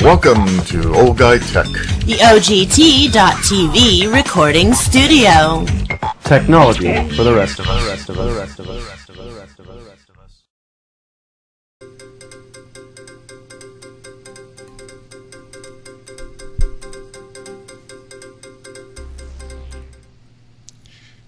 Welcome to Old Guy Tech, the OGT.TV recording studio. Technology for the rest of us.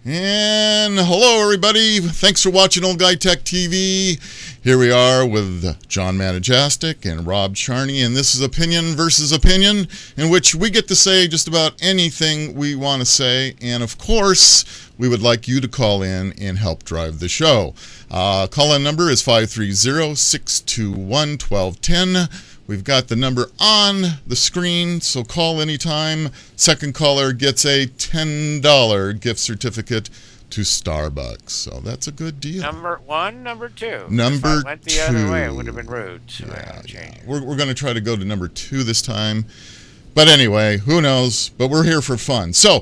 And hello, everybody. Thanks for watching Old Guy Tech TV. Here we are with John Manajastic and Rob Charney, and this is Opinion versus Opinion, in which we get to say just about anything we want to say. And of course, we would like you to call in and help drive the show. Call-in number is 530-621-1210. We've got the number on the screen, so call anytime. Second caller gets a $10 gift certificate to Starbucks. So that's a good deal. Number one, number two. Number if I went the other way, it would have been rude. So yeah. We're going to try to go to number 2 this time. But anyway, who knows? But we're here for fun. So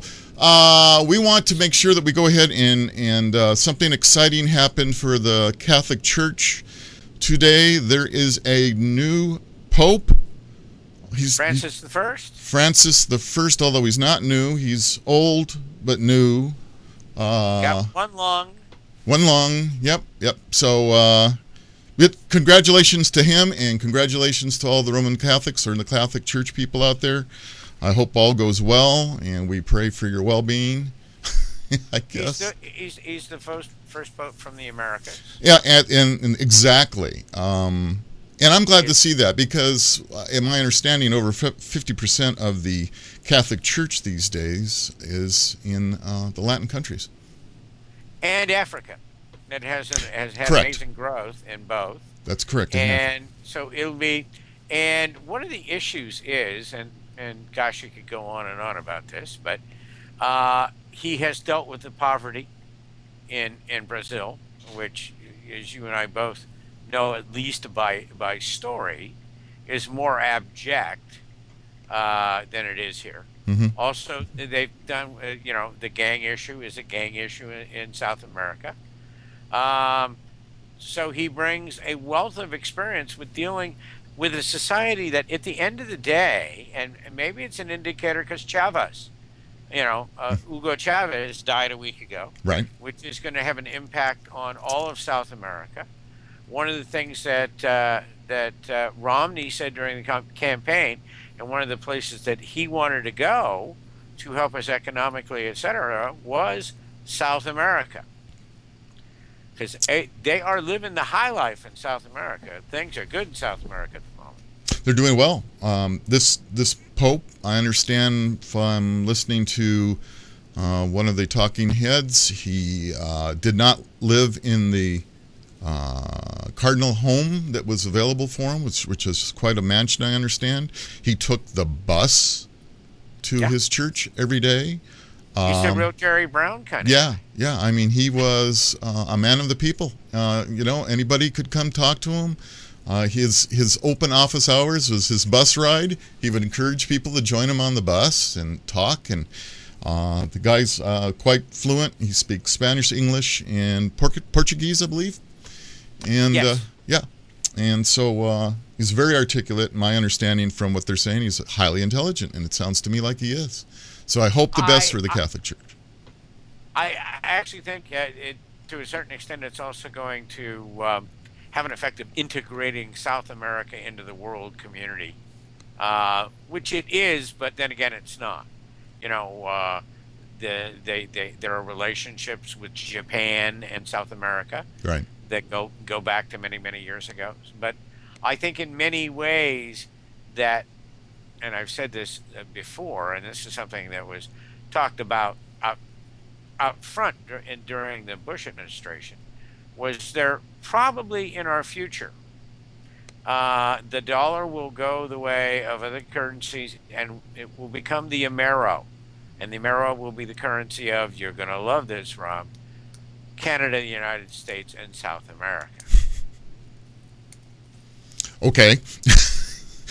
we want to make sure that we go ahead and something exciting happened for the Catholic Church today. There is a new Pope. Francis the First? Francis the First, although he's not new. He's old, but new. Got one lung. One lung, yep. So, congratulations to him, and congratulations to all the Roman Catholics or the Catholic Church people out there. I hope all goes well, and we pray for your well-being, I guess. He's the first Pope from the Americas. Yeah, and exactly. And I'm glad to see that because, in my understanding, over 50% of the Catholic Church these days is in the Latin countries. And Africa. That has had amazing growth in both. That's correct. And so it'll be, and one of the issues is, and gosh, you could go on and on about this, but he has dealt with the poverty in Brazil, which, as you and I both know, at least by story, is more abject than it is here. Mm-hmm. Also, they've done, the gang issue is a gang issue in South America. So he brings a wealth of experience with dealing with a society that, at the end of the day, and maybe it's an indicator because Chavez, Hugo Chavez died a week ago, right? Which is going to have an impact on all of South America. One of the things that Romney said during the campaign, and one of the places that he wanted to go to help us economically, etc., was South America. Because they are living the high life in South America. Things are good in South America at the moment. They're doing well. This Pope, I understand from listening to one of the talking heads, he did not live in the Cardinal home that was available for him, which is quite a mansion, I understand. He took the bus to his church every day. He's a real Jerry Brown kind of guy. Yeah. I mean, he was a man of the people. Anybody could come talk to him. His open office hours was his bus ride. He would encourage people to join him on the bus and talk. And the guy's quite fluent. He speaks Spanish, English, and Portuguese, I believe. And yes. And so he's very articulate. My understanding from what they're saying, he's highly intelligent, and it sounds to me like he is. So I hope the best for the Catholic Church. I actually think, to a certain extent, it's also going to have an effect of integrating South America into the world community, which it is, but then again, it's not. There are relationships with Japan and South America. Right. That go back to many, many years ago. But I think in many ways that, and I've said this before, and this is something that was talked about out front during the Bush administration, was there probably in our future, the dollar will go the way of other currencies, and it will become the Amero. And the Amero will be the currency of, you're going to love this, Rob, Canada, the United States, and South America. Okay.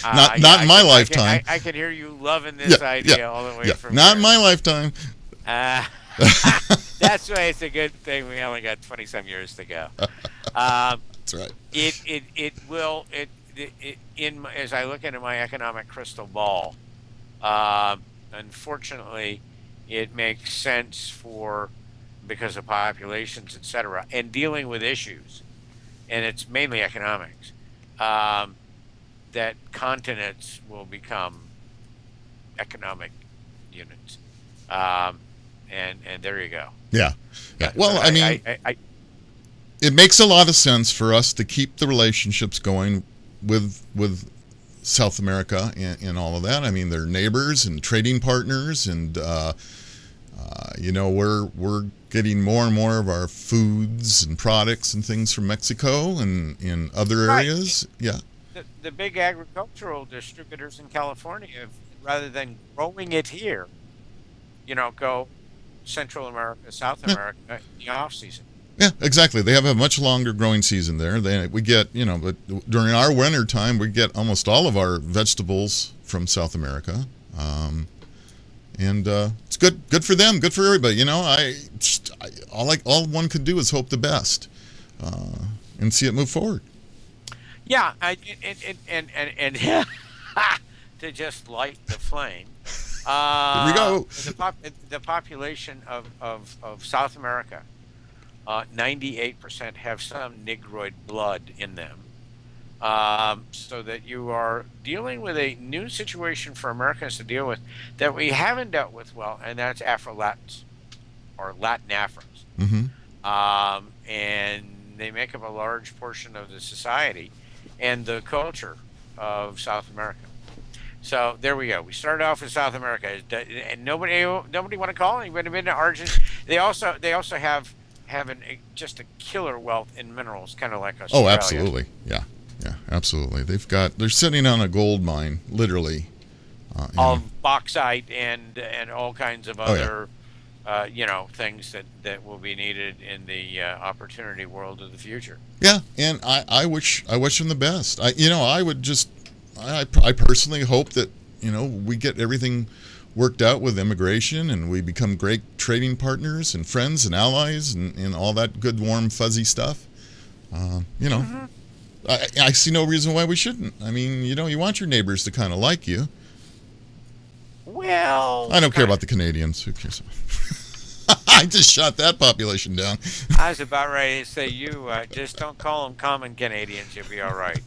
Not in my lifetime. I can hear you loving this idea all the way from Not here. in my lifetime. That's why it's a good thing we only got 20-some years to go. That's right. as I look into my economic crystal ball, unfortunately, it makes sense because of populations, etc., and dealing with issues, and it's mainly economics, that continents will become economic units, and there you go. Yeah. Well, I mean, it makes a lot of sense for us to keep the relationships going with South America and all of that. I mean, they're neighbors and trading partners, and we're getting more and more of our foods and products and things from Mexico and in other areas. Right. Yeah. The big agricultural distributors in California, rather than growing it here, go Central America, South America in the off season. Yeah, exactly. They have a much longer growing season there. We get, but during our winter time, we get almost all of our vegetables from South America. And it's good for them, good for everybody. All one could do is hope the best and see it move forward. Yeah, and to just light the flame. Here we go. The population of South America, 98% have some Negroid blood in them. So that you are dealing with a new situation for Americans to deal with that we haven't dealt with well, and that's Afro-Latins or Latin Afros. Mm-hmm. And they make up a large portion of the society and the culture of South America. So there we go. We started off with South America, and nobody want to call anybody been to Argentina. They also have just a killer wealth in minerals, kind of like Australia. Oh, absolutely. Yeah, absolutely. They're sitting on a gold mine, literally. Of bauxite and all kinds of other, things that will be needed in the opportunity world of the future. Yeah, and I wish them the best. I personally hope that we get everything worked out with immigration and we become great trading partners and friends and allies and all that good, warm, fuzzy stuff. Mm-hmm. I see no reason why we shouldn't. I mean, you want your neighbors to kind of like you. Well, I don't care about the Canadians. Who cares? I just shot that population down. I was about ready to say, just don't call them common Canadians. You'll be all right.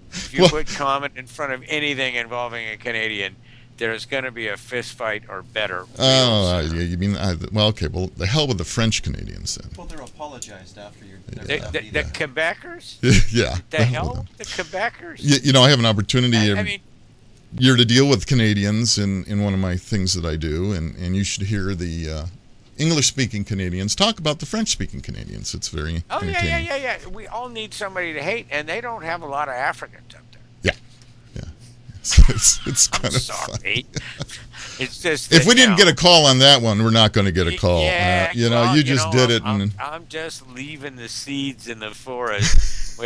If you put common in front of anything involving a Canadian, there's going to be a fist fight or better. You mean, okay, well, the hell with the French Canadians then. Well, they're apologized after your... The Quebecers? Yeah. The hell with the Quebecers? I have an opportunity I mean, year to deal with Canadians in one of my things that I do, and you should hear the English-speaking Canadians talk about the French-speaking Canadians. It's very entertaining. Yeah. We all need somebody to hate, and they don't have a lot of Africans up there. Yeah. It's kind of funny. It's just if we didn't get a call on that one, we're not going to get a call. You just did it. I'm just leaving the seeds in the forest.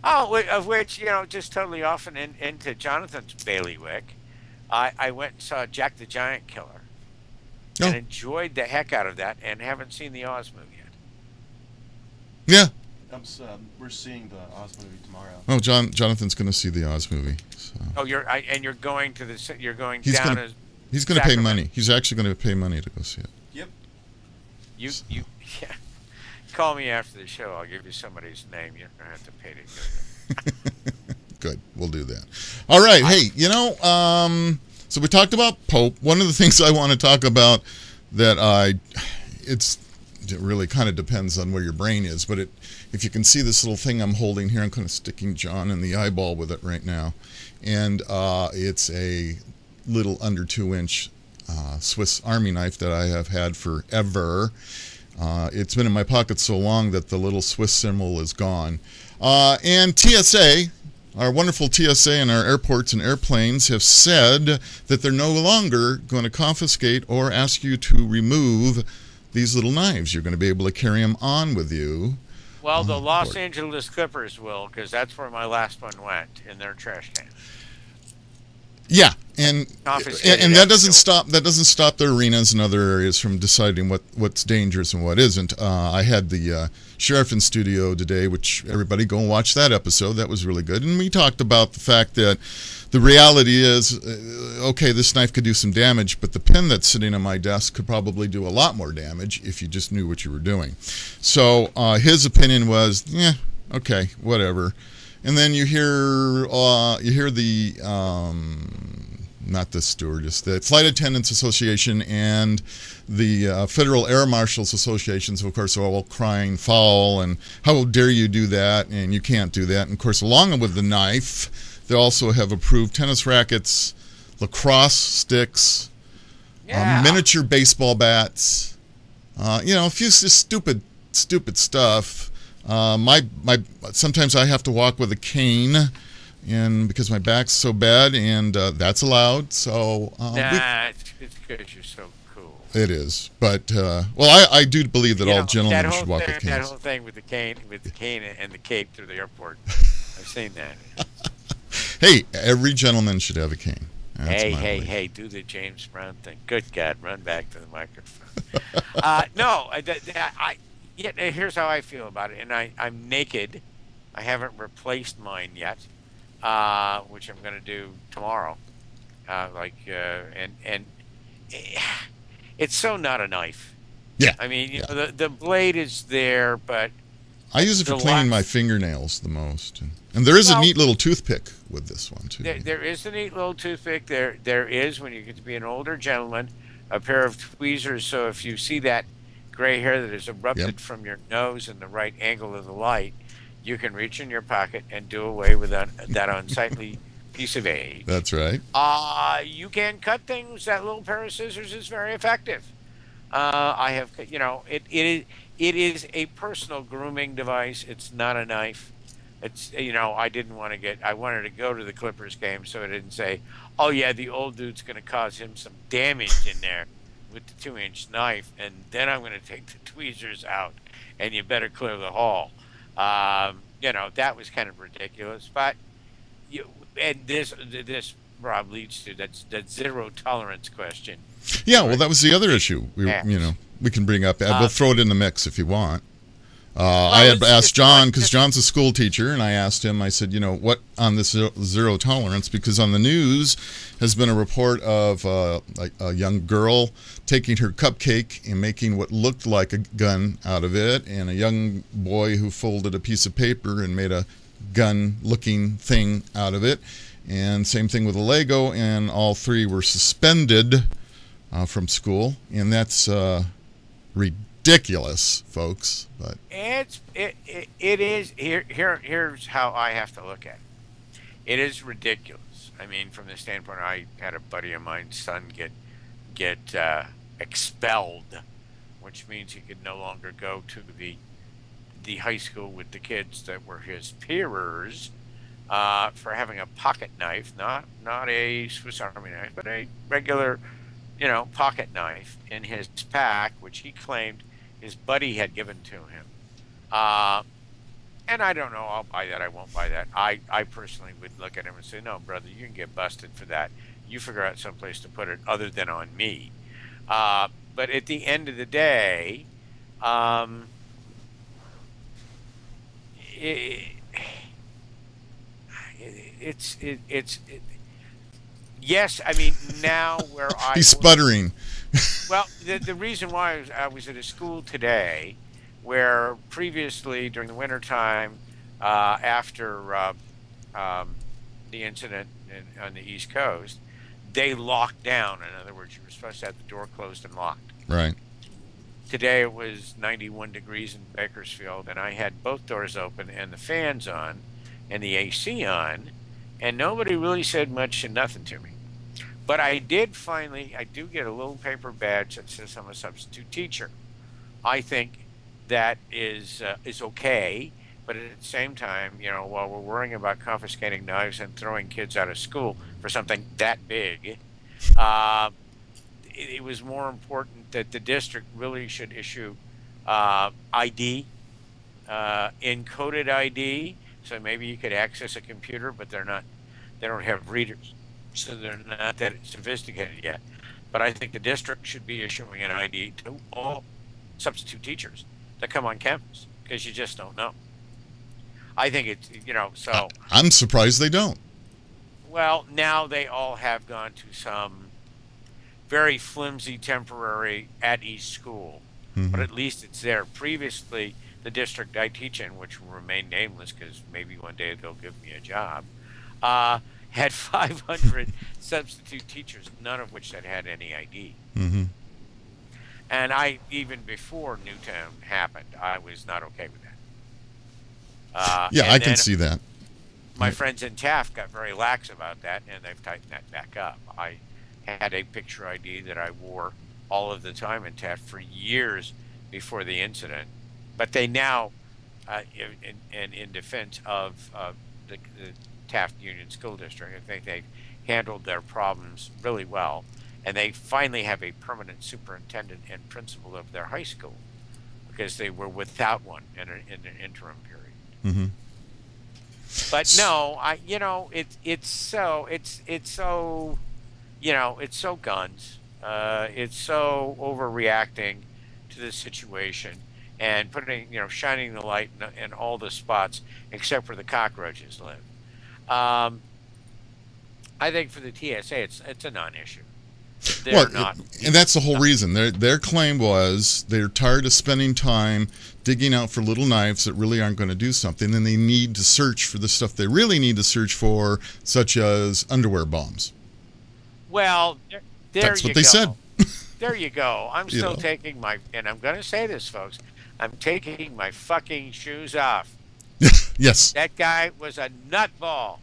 Of which, just totally off and into Jonathan's bailiwick. I went and saw Jack the Giant Killer. And enjoyed the heck out of that, and haven't seen the Oz movie Yeah. yet. We're seeing the Oz movie tomorrow. Oh, Jonathan's going to see the Oz movie. So. Oh, you're going to the. You're going He's down. He's going to pay money. He's actually going to pay money to go see it. Yep. You call me after the show. I'll give you somebody's name. You don't have to pay to do it. Good. We'll do that. All right. Hey, so we talked about Pope. One of the things I want to talk about it really kind of depends on where your brain is, but if you can see this little thing I'm holding here, I'm kind of sticking John in the eyeball with it right now, and it's a little under 2-inch Swiss Army knife that I have had forever. It's been in my pocket so long that the little Swiss symbol is gone. And TSA, our wonderful TSA and our airports and airplanes have said that they're no longer going to confiscate or ask you to remove these little knives. You're going to be able to carry them on with you. Well, the Los Angeles Clippers will, because that's where my last one went, in their trash can. Yeah, And confiscated that doesn't evidence. stop the arenas and other areas from deciding what's dangerous and what isn't. I had the sheriff in studio today, which everybody go and watch that episode. That was really good, and we talked about the fact that the reality is, okay, this knife could do some damage, but the pen that's sitting on my desk could probably do a lot more damage if you just knew what you were doing. So his opinion was, yeah, okay, whatever. And then you hear the not the stewardess, the Flight Attendants Association and the Federal Air Marshals Associations, of course, are all crying foul and how dare you do that, and you can't do that. And of course, along with the knife, they also have approved tennis rackets, lacrosse sticks, miniature baseball bats, a few stupid stuff. Sometimes I have to walk with a cane, and because my back's so bad, and that's allowed. So it's because you're so cool. It is, but I do believe that all gentlemen should walk with canes. That whole thing with the cane and the cape through the airport. I've seen that. Hey, every gentleman should have a cane. That's Hey, do the James Brown thing. Good God, run back to the microphone. Here's how I feel about it, and I'm naked. I haven't replaced mine yet, which I'm going to do tomorrow. It's so not a knife. Yeah. I mean, the blade is there, but I use it for cleaning my fingernails the most. And there is a neat little toothpick with this one, too. There is a neat little toothpick. There is, when you get to be an older gentleman, a pair of tweezers. So if you see that gray hair that is erupted from your nose in the right angle of the light, you can reach in your pocket and do away with that unsightly piece of age. That's right. You can cut things. That little pair of scissors is very effective. It is a personal grooming device. It's not a knife. It's, I wanted to go to the Clippers game so I didn't say, oh yeah, the old dude's going to cause him some damage in there with the 2-inch knife, and then I'm going to take the tweezers out, and you better clear the hall. That was kind of ridiculous. But this Rob leads to that zero tolerance question. Yeah, well, that was the other issue. We can bring up. We'll throw it in the mix if you want. I had asked John, because John's a school teacher, and I asked him, I said, what on this zero tolerance? Because on the news has been a report of a young girl taking her cupcake and making what looked like a gun out of it, and a young boy who folded a piece of paper and made a gun-looking thing out of it. And same thing with a Lego, and all three were suspended from school, and that's ridiculous, folks. But it is. Here's how I have to look at it. It is ridiculous. I mean, from the standpoint, I had a buddy of mine's son get expelled, which means he could no longer go to the high school with the kids that were his peers for having a pocket knife, not a Swiss Army knife, but a regular, pocket knife in his pack, which he claimed his buddy had given to him. And I don't know, I'll buy that, I won't buy that. I personally would look at him and say, no, brother, you can get busted for that. You figure out someplace to put it other than on me. But at the end of the day, yes, I mean, now where he's sputtering. Well, the reason why I was at a school today where previously during the wintertime, after the incident on the East Coast, they locked down. In other words, you were supposed to have the door closed and locked. Right. Today it was 91 degrees in Bakersfield, and I had both doors open and the fans on and the AC on, and nobody really said much and nothing to me. But I do get a little paper badge that says I'm a substitute teacher. I think that is okay, but at the same time, while we're worrying about confiscating knives and throwing kids out of school for something that big, it was more important that the district really should issue ID, encoded ID, so maybe you could access a computer, but they don't have readers. so they're not that sophisticated yet. But I think the district should be issuing an ID to all substitute teachers that come on campus, because you just don't know. I think it's, so. I'm surprised they don't. Well, now they all have gone to some very flimsy temporary at each school, but at least it's there. Previously, the district I teach in, which will remain nameless because maybe one day they'll give me a job, had 500 substitute teachers, none of which had any ID. Mm-hmm. And even before Newtown happened, I was not okay with that. Yeah, I can see that. My friends in Taft got very lax about that, and they've tightened that back up. I had a picture ID that I wore all of the time in Taft for years before the incident. But they now, in defense of the Taft Union School District, I think they've handled their problems really well. And they finally have a permanent superintendent and principal of their high school, because they were without one in an interim period. Mm-hmm. But no, it's so guns. It's so overreacting to the situation and shining the light in all the spots except where the cockroaches live. I think for the TSA, it's a non-issue. They're not, and that's the whole reason. Their claim was they're tired of spending time digging out for little knives that really aren't going to do something, and they need to search for the stuff they really need to search for, such as underwear bombs. Well, that's what they said. There you go. I'm still taking and I'm going to say this, folks, I'm taking my fucking shoes off. Yes. That guy was a nutball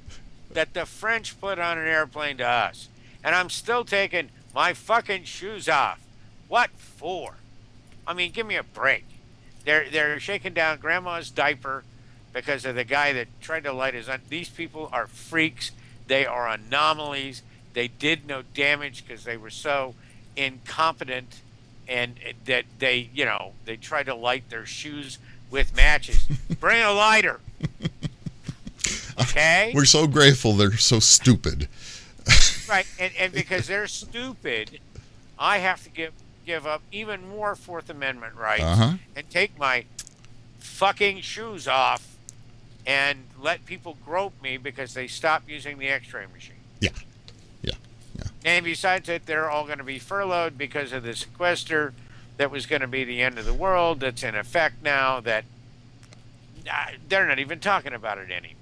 that the French put on an airplane to us. And I'm still taking my fucking shoes off. What for? I mean, give me a break. They're shaking down grandma's diaper because of the guy that tried to light his own. These people are freaks. They are anomalies. They did no damage because they were so incompetent, and that they tried to light their shoes with matches. Bring a lighter. Okay? We're so grateful they're so stupid. Right, and because they're stupid, I have to give up even more Fourth Amendment rights and take my fucking shoes off and let people grope me because they stop using the X-ray machine. Yeah. And besides that, they're all going to be furloughed because of the sequester that was going to be the end of the world that's in effect now, that they're not even talking about it anymore.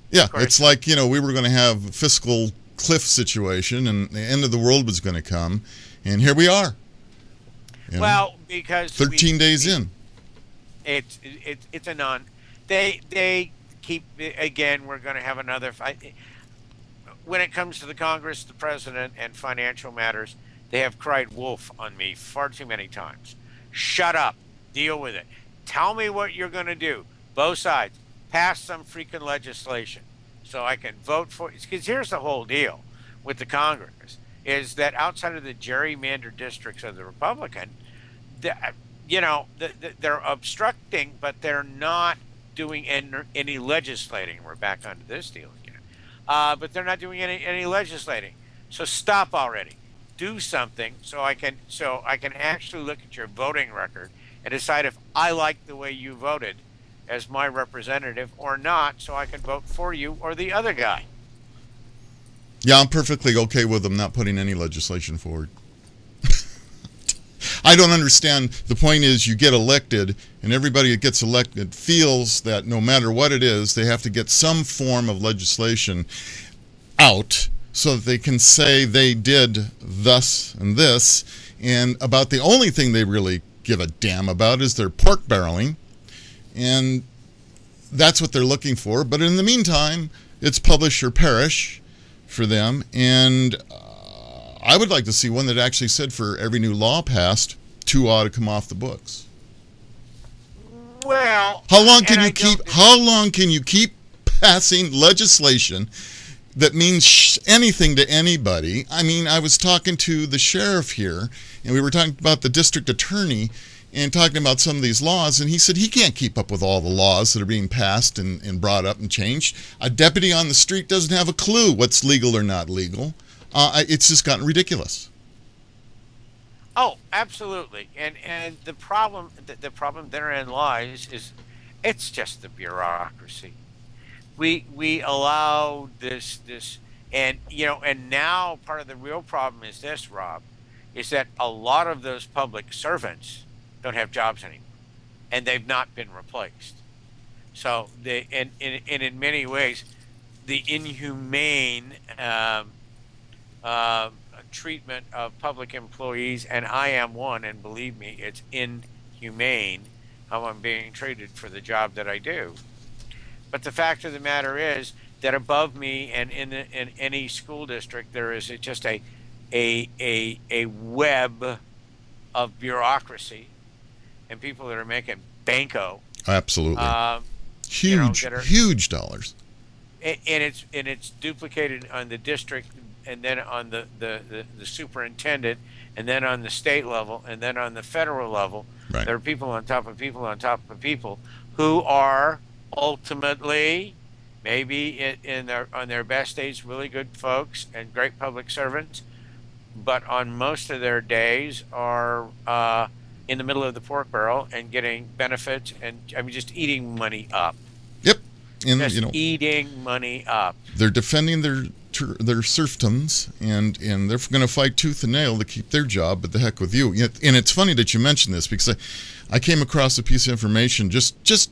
Yeah, it's like, we were going to have a fiscal cliff situation and the end of the world was going to come, and here we are. Well, because 13 days in. It's a non. They keep, again, we're going to have another fight. When it comes to the Congress, the president, and financial matters, they have cried wolf on me far too many times. Shut up. Deal with it. Tell me what you're going to do. Both sides. Pass some freaking legislation so I can vote for it. Because here's the whole deal with the Congress, is that outside of the gerrymandered districts of the Republican, they're obstructing, but they're not doing any legislating. We're back onto this deal again. But they're not doing any legislating. So stop already. Do something so I can actually look at your voting record and decide if I like the way you voted as my representative or not, so I can vote for you or the other guy. Yeah, I'm perfectly okay with them not putting any legislation forward. I don't understand. The point is, you get elected, and everybody that gets elected feels that no matter what it is, they have to get some form of legislation out so that they can say they did thus and this, and about the only thing they really give a damn about is their pork barreling, and that's what they're looking for. But in the meantime, it's publish or perish for them, and I would like to see one that actually said for every new law passed, 2 ought to come off the books. Well, how long can you keep passing legislation that means anything to anybody? I mean, I was talking to the sheriff here, and we were talking about the district attorney, and talking about some of these laws, and he said he can't keep up with all the laws that are being passed and brought up and changed. A deputy on the street doesn't have a clue what's legal or not legal. It's just gotten ridiculous. Oh, absolutely. And the problem therein lies is it's just the bureaucracy. We allow this and and now part of the real problem is this, Rob, is that a lot of those public servants don't have jobs anymore, and they've not been replaced. So in many ways, the inhumane treatment of public employees, and I am one, and believe me, it's inhumane how I'm being treated for the job that I do. But the fact of the matter is that above me and in any school district, there is just a web of bureaucracy and people that are making banco. Absolutely. Huge, huge dollars. And it's duplicated on the district, and then on the superintendent, and then on the state level, and then on the federal level. Right. There are people on top of people on top of people who are ultimately, maybe on their best days, really good folks and great public servants, but on most of their days are in the middle of the pork barrel and getting benefits, and just eating money up. Yep. And just eating money up. They're defending their serfdoms, and they're going to fight tooth and nail to keep their job, but the heck with you. And it's funny that you mentioned this, because I came across a piece of information, just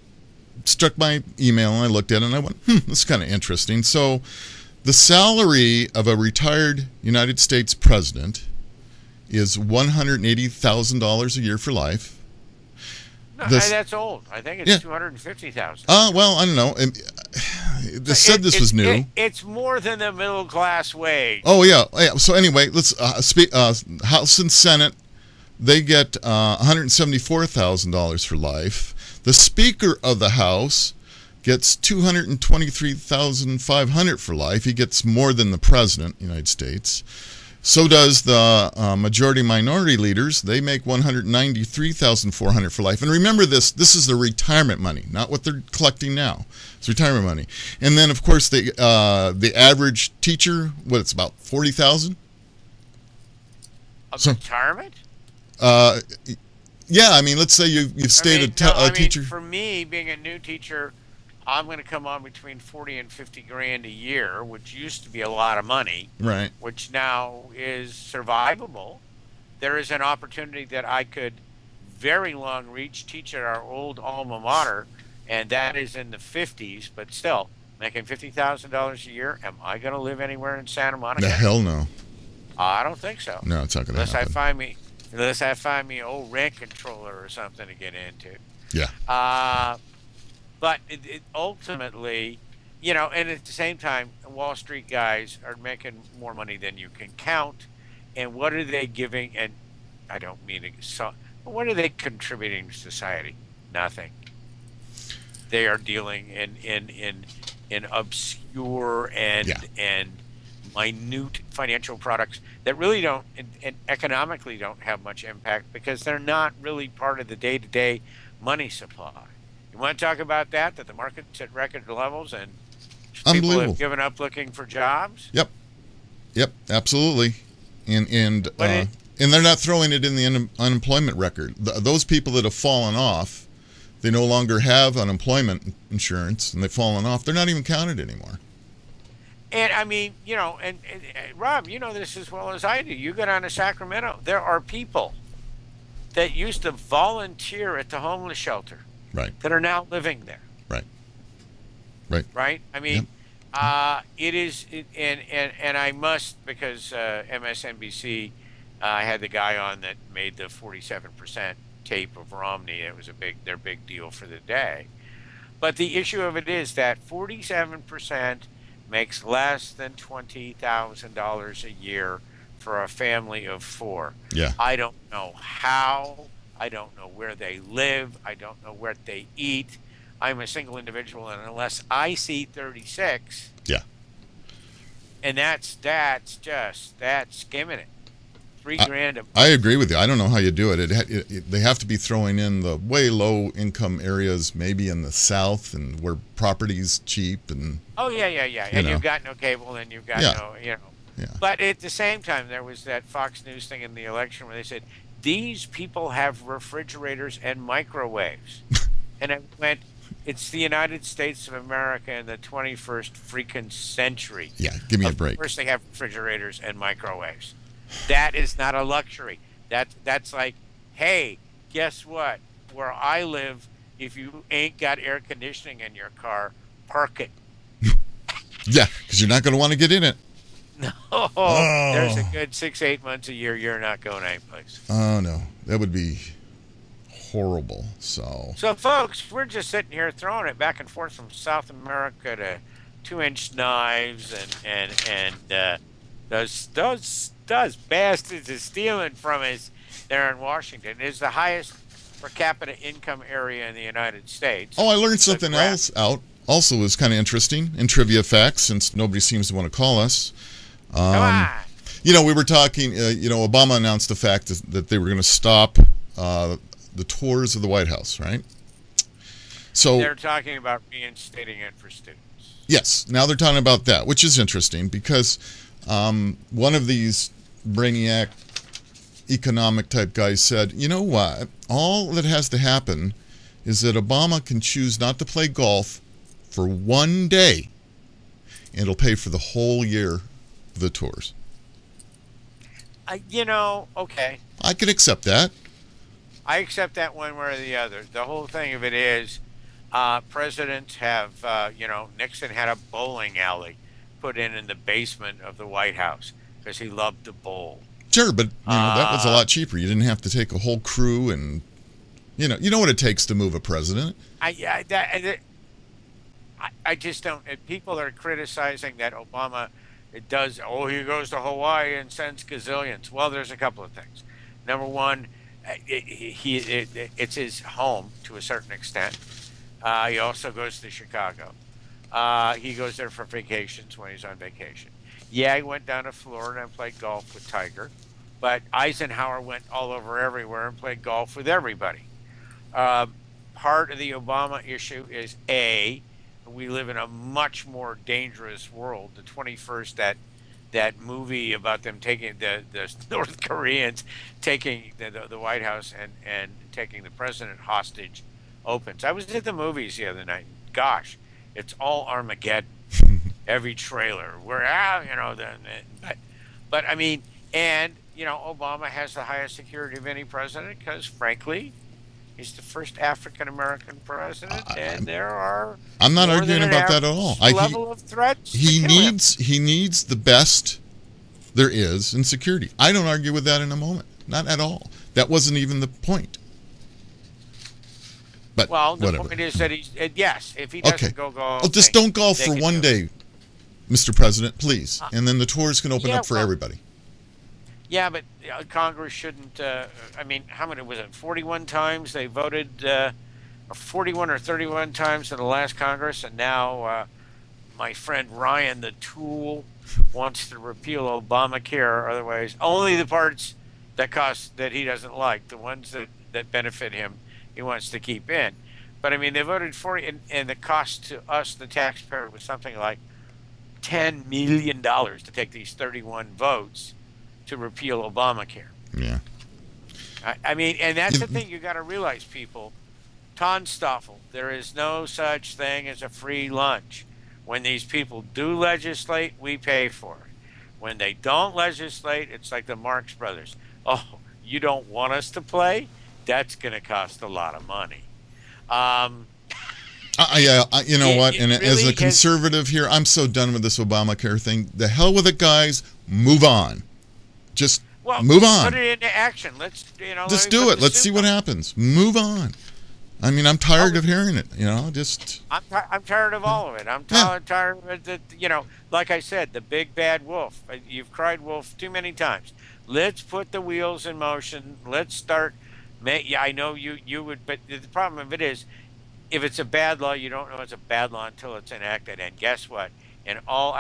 struck my email, and I looked at it, and I went, this is kind of interesting. So the salary of a retired United States president is $180,000 a year for life. No, that's old. I think it's $250,000. Well, I don't know. They said this was new. It's more than the middle class wage. Oh yeah. So anyway, let's speak. House and Senate, they get $174,000 for life. The Speaker of the House gets $223,500 for life. He gets more than the President of the United States. So does the majority minority leaders. They make $193,400 for life. And remember this is the retirement money, not what they're collecting now. It's retirement money. And then, of course, the average teacher, it's about $40,000? Retirement? Yeah, let's say you've stayed a teacher. For me, being a new teacher, I'm going to come on between 40 and 50 grand a year, which used to be a lot of money, right? Which now is survivable. There is an opportunity that I could very long reach, teach at our old alma mater, and that is in the 50s, but still making $50,000 a year. Am I going to live anywhere in Santa Monica? The hell no. I don't think so. No, it's not going to happen. Unless I find me an old rent controller or something to get into. Yeah. But it ultimately, and at the same time, Wall Street guys are making more money than you can count. And what are they giving? And I don't mean it, but what are they contributing to society? Nothing. They are dealing in obscure and minute financial products that really don't and economically don't have much impact, because they're not really part of the day-to-day money supply. You want to talk about that the market's at record levels and people have given up looking for jobs? Yep, absolutely. And they're not throwing it in the unemployment record. Those people that have fallen off, they no longer have unemployment insurance, and they've fallen off. They're not even counted anymore. And and Rob, you know this as well as I do. You go down to Sacramento, there are people that used to volunteer at the homeless shelter, right, that are now living there. Right. It is, and I must, because MSNBC had the guy on that made the 47% tape of Romney. It was their big deal for the day. But the issue of it is that 47% makes less than $20,000 a year for a family of four. Yeah. I don't know how. I don't know where they live. I don't know what they eat. I'm a single individual, and unless I see 36, yeah, and that's skimming it. $3,000 a month. I agree with you. I don't know how you do it. They have to be throwing in the way low income areas, maybe in the South, and where property's cheap. And Oh yeah. And you've got no cable, and you've got no. Yeah. But at the same time, there was that Fox News thing in the election where they said these people have refrigerators and microwaves, and I went, it's the United States of America in the 21st freaking century. Yeah, give me a break. Of course, they have refrigerators and microwaves. That is not a luxury. That's like, hey, guess what? Where I live, if you ain't got air conditioning in your car, park it. Yeah, because you're not going to want to get in it. No, there's a good 6-8 months a year you're not going anyplace. Oh no, that would be horrible. So folks, we're just sitting here throwing it back and forth from South America to 2-inch knives and those bastards are stealing from us there in Washington. It is the highest per capita income area in the United States. I learned something else out. Also is kind of interesting in trivia facts, since nobody seems to want to call us. Come on. We were talking, Obama announced the fact that they were going to stop the tours of the White House, right? So they're talking about reinstating it for students. Yes, now they're talking about that, which is interesting because one of these brainiac economic type guys said, you know what, all that has to happen is that Obama can choose not to play golf for one day, and it'll pay for the whole year of the tours. Okay. I could accept that. I accept that one way or the other. The whole thing of it is presidents have, Nixon had a bowling alley put in the basement of the White House because he loved to bowl. Sure, but that was a lot cheaper. You didn't have to take a whole crew, and you know what it takes to move a president. I just don't. People are criticizing that Obama. He goes to Hawaii and sends gazillions. Well, there's a couple of things. Number one, it's his home to a certain extent. He also goes to Chicago. He goes there for vacations when he's on vacation. Yeah, he went down to Florida and played golf with Tiger, but Eisenhower went all over everywhere and played golf with everybody. Part of the Obama issue is we live in a much more dangerous world. The 21st, that movie about them taking the North Koreans taking the White House and taking the president hostage opens. I was at the movies the other night. Gosh, it's all Armageddon. Every trailer. But I mean, and Obama has the highest security of any president because, frankly, he's the first African American president, and there are. I'm not arguing about that at all. Level of threats. He needs the best there is in security. I don't argue with that in a moment. Not at all. That wasn't even the point. But the point is that if he doesn't go golf, just don't golf for one day, Mr. President, please, and then the tours can open up for everybody. Yeah, but Congress shouldn't. How many was it? 41 times they voted, 41 or 31 times in the last Congress, and now my friend Ryan the Tool wants to repeal Obamacare. Otherwise, only the parts that he doesn't like, the ones that benefit him, he wants to keep in. But they voted for it, and the cost to us, the taxpayer, was something like $10 million to take these 31 votes to repeal Obamacare. Yeah. And that's the thing you got to realize, people. Tonstoffel, there is no such thing as a free lunch. When these people do legislate, we pay for it. When they don't legislate, it's like the Marx Brothers. Oh, you don't want us to play? That's going to cost a lot of money. You know what? And really, as a conservative here, I'm so done with this Obamacare thing. The hell with it, guys. Move on. Just move on. Put it into action. Let's just do it. Let's see what happens. Move on. I'm tired of hearing it. I'm tired of all of it. I'm tired of it. Like I said, the big bad wolf. You've cried wolf too many times. Let's put the wheels in motion. Let's start. I know you would, but the problem of it is, if it's a bad law, you don't know it's a bad law until it's enacted. And guess what? In all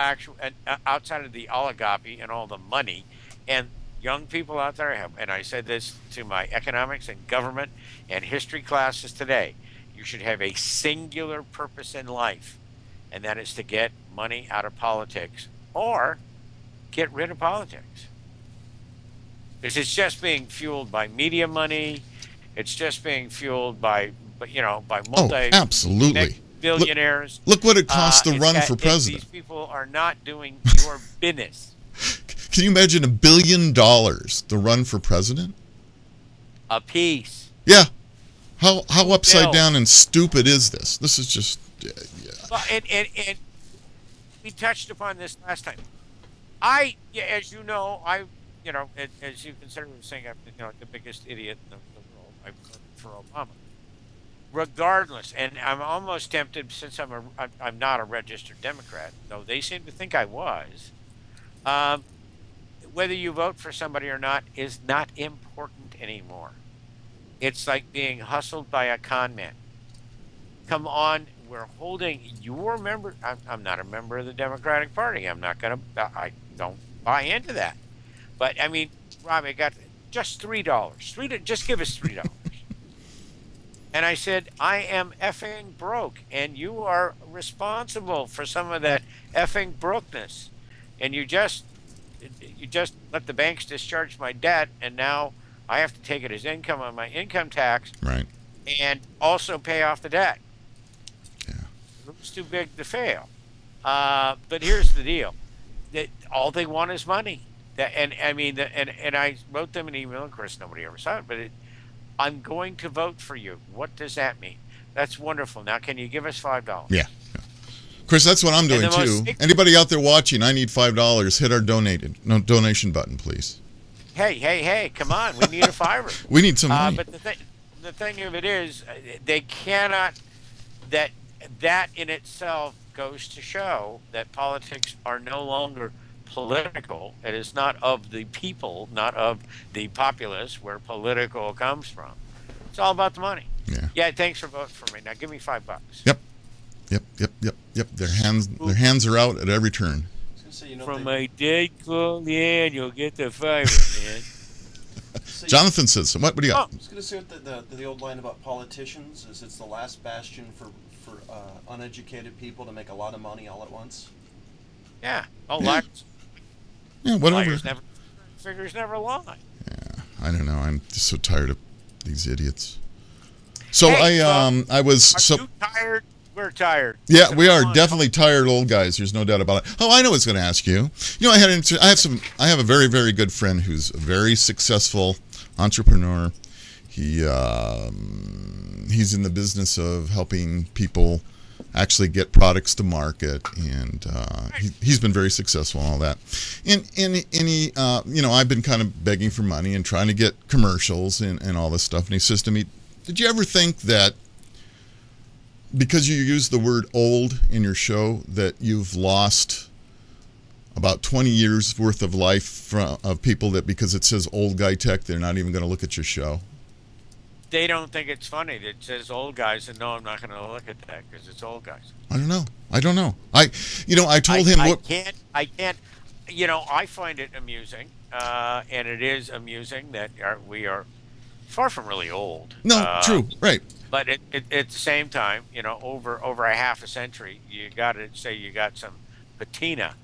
outside of the oligarchy and all the money, and young people out there have, and I said this to my economics and government and history classes today, you should have a singular purpose in life, and that is to get money out of politics or get rid of politics. Because it's just being fueled by media money. It's just being fueled by absolutely. billionaires. Look what it costs to It's run that for president. These people are not doing your business. Can you imagine $1 billion to run for president? A piece. Yeah. How upside Bill. down and stupid is this? This is just. Well, and we touched upon this last time. As you know, as you consider me saying, I'm the biggest idiot in the world. I voted for Obama. Regardless, and I'm almost tempted, since I'm not a registered Democrat, though they seem to think I was. Whether you vote for somebody or not is not important anymore. It's like being hustled by a con man. Come on, we're holding your member. I'm not a member of the Democratic Party. I don't buy into that. But I mean, Rob, I got just $3. Just give us $3. And I said, I am effing broke, and you are responsible for some of that effing brokenness. And you just let the banks discharge my debt, and now I have to take it as income on my income tax, Right. and also pay off the debt. Yeah. It's too big to fail. But here's the deal: that all they want is money. And I wrote them an email. Of course, nobody ever saw it, but I'm going to vote for you. What does that mean? That's wonderful. Now, can you give us $5? Yeah. Chris, that's what I'm doing And the too. most- Anybody out there watching, I need $5. Hit our donation button, please. Hey, come on. We need a fiver. We need some money. But the thing of it is, they cannot, that in itself goes to show that politics are no longer political. It is not of the people, not of the populace, where political comes from. It's all about the money. Yeah. Thanks for voting for me. Now give me $5. Yep. Their hands are out at every turn. I was gonna say, From my dead cold hand, you'll get the fiver, man. Jonathan says, what do you got? I was going to say what the old line about politicians is it's the last bastion for uneducated people to make a lot of money all at once. Yeah. Oh, Yeah. Yeah, whatever. Figures never lie. Yeah, I don't know. I'm just so tired of these idiots. So Hey, I was Are so you tired? We're tired. yeah, we are Come on. definitely tired old guys. There's no doubt about it. Oh, I know what's going to ask you. You know, I have a very, very good friend who's a very successful entrepreneur. He's in the business of helping people actually get products to market, and he's been very successful in all that. And he, I've been kind of begging for money and trying to get commercials and all this stuff. And he says to me, "Did you ever think that because you use the word old in your show that you've lost about 20 years worth of life of people that because it says old guy tech, they're not even going to look at your show?" They don't think it's funny that it says old guys, and no, I'm not going to look at that because it's old guys. I don't know. I told him what. I can't. I find it amusing, and it is amusing that we are far from really old. No, true, right. But at the same time, over a half a century, you got to say you got some patina,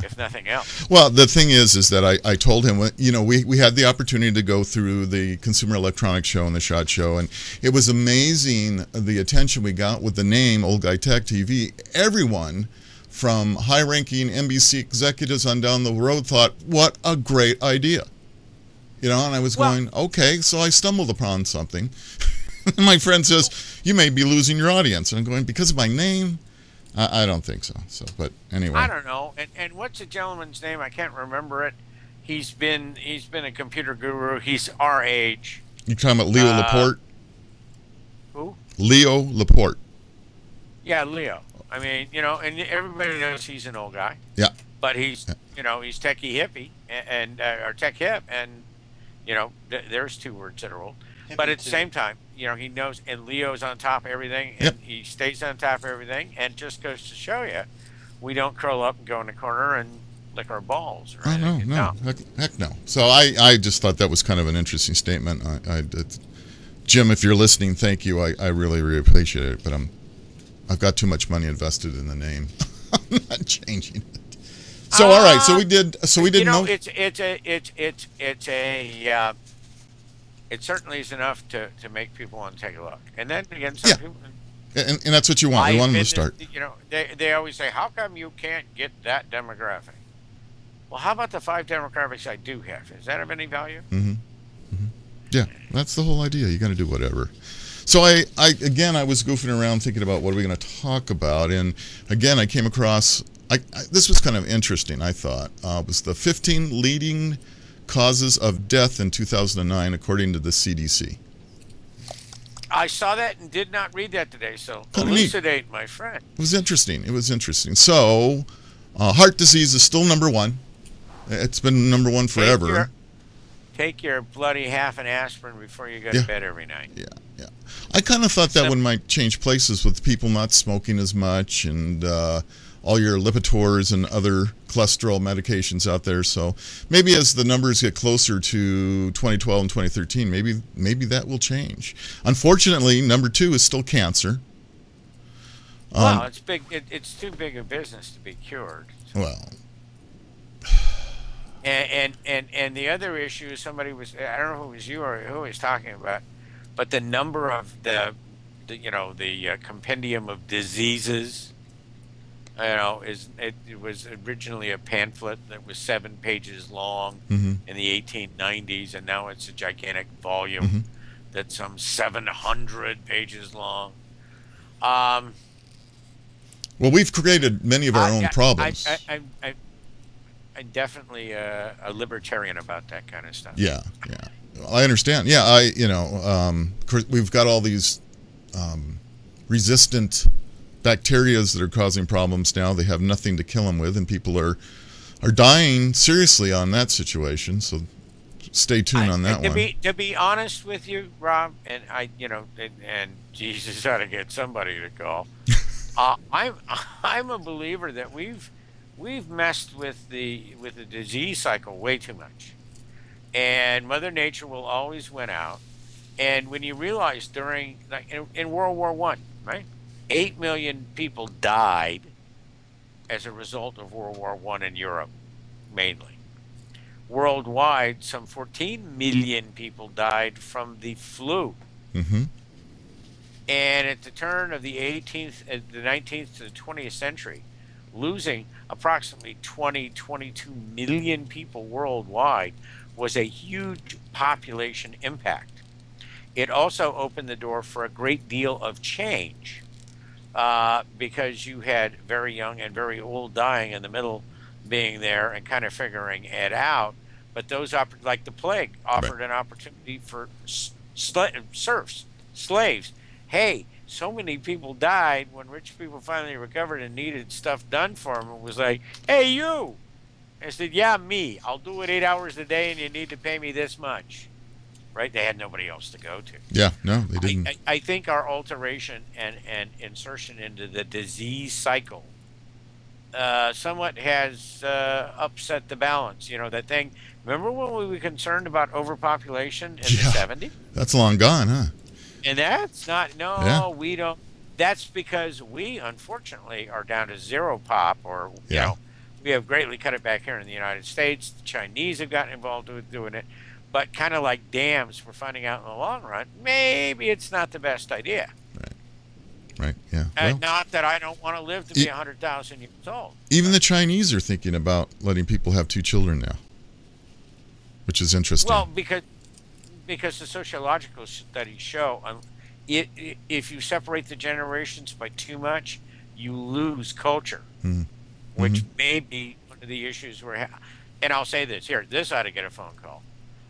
if nothing else. Well, the thing is that I told him, we had the opportunity to go through the Consumer Electronics Show and the SHOT Show, and it was amazing the attention we got with the name Old Guy Tech TV. Everyone from high-ranking NBC executives on down the road thought, what a great idea. And I was going, okay, so I stumbled upon something. And my friend says, you may be losing your audience. And I'm going, because of my name? I don't think so. But anyway. I don't know. And what's the gentleman's name? I can't remember it. He's been a computer guru. He's our age. You talking about Leo Laporte? Who? Leo Laporte. Yeah, Leo. I mean, and everybody knows he's an old guy. Yeah. But he's he's techie hippie and or tech hip, and there's two words that are old. Hippie But at the too. same time, he knows, and Leo's on top of everything, and he stays on top of everything, and just goes to show you, we don't curl up and go in the corner and lick our balls. Or Oh, no, anything. no. Heck no. So I just thought that was kind of an interesting statement. Jim, if you're listening, thank you. I really, really appreciate it. But I've got too much money invested in the name. I'm not changing it. So all right. So we did. So we didn't know. It certainly is enough to make people want to take a look. And then again, some people. And that's what you want. We want them to start. They always say, how come you can't get that demographic? Well, how about the 5 demographics I do have? Is that of any value? Yeah, that's the whole idea. You got to do whatever. So I was goofing around thinking about what are we going to talk about, and again I came across this was kind of interesting. I thought it was the 15 leading causes of death in 2009 according to the CDC. I saw that and did not read that today, so Kinda elucidate, my friend. It was interesting. So, heart disease is still number one. It's been number one forever. Take your bloody half an aspirin before you go to bed every night. Yeah. I kind of thought that one might change places with people not smoking as much and all your Lipitors and other cholesterol medications out there. So maybe as the numbers get closer to 2012 and 2013, maybe that will change. Unfortunately, number 2 is still cancer. Well, it's big. It's too big a business to be cured. Well, and the other issue is I don't know if it was you or who was talking about, but the number of the compendium of diseases. It was originally a pamphlet that was 7 pages long in the 1890s, and now it's a gigantic volume that's some 700 pages long. Well, we've created many of our own problems. I'm definitely a libertarian about that kind of stuff. Yeah. I understand. Yeah, we've got all these resistant bacterias that are causing problems now. They have nothing to kill them with, and people are dying seriously on that situation. So stay tuned on that one. To be honest with you, Rob, and and Jesus ought to get somebody to call. I'm a believer that we've messed with the disease cycle way too much, and Mother Nature will always win out. And when you realize in World War I, right, 8 million people died as a result of World War I in Europe, mainly. Worldwide, some 14 million people died from the flu. And at the turn of the 19th to the 20th century, losing approximately 22 million people worldwide was a huge population impact. It also opened the door for a great deal of change. Because you had very young and very old dying, in the middle being there and kind of figuring it out. But those, like the plague, offered an opportunity for serfs, slaves. Hey, so many people died when rich people finally recovered and needed stuff done for them. It was like, hey, you. I said, yeah, me. I'll do it 8 hours a day and you need to pay me this much. Right? They had nobody else to go to. Yeah, no, they didn't. I think our alteration and insertion into the disease cycle somewhat has upset the balance. That thing. Remember when we were concerned about overpopulation in the 70s? That's long gone, huh? And that's not. We don't. That's because we, unfortunately, are down to zero pop, or we have greatly cut it back here in the United States. The Chinese have gotten involved with doing it. But kind of like dams, we're finding out in the long run, maybe it's not the best idea. Right, yeah. Not that I don't want to live to be 100,000 years old. Even the Chinese are thinking about letting people have 2 children now, which is interesting. Well, because the sociological studies show if you separate the generations by too much, you lose culture, which may be one of the issues we're having. And I'll say this here, this ought to get a phone call.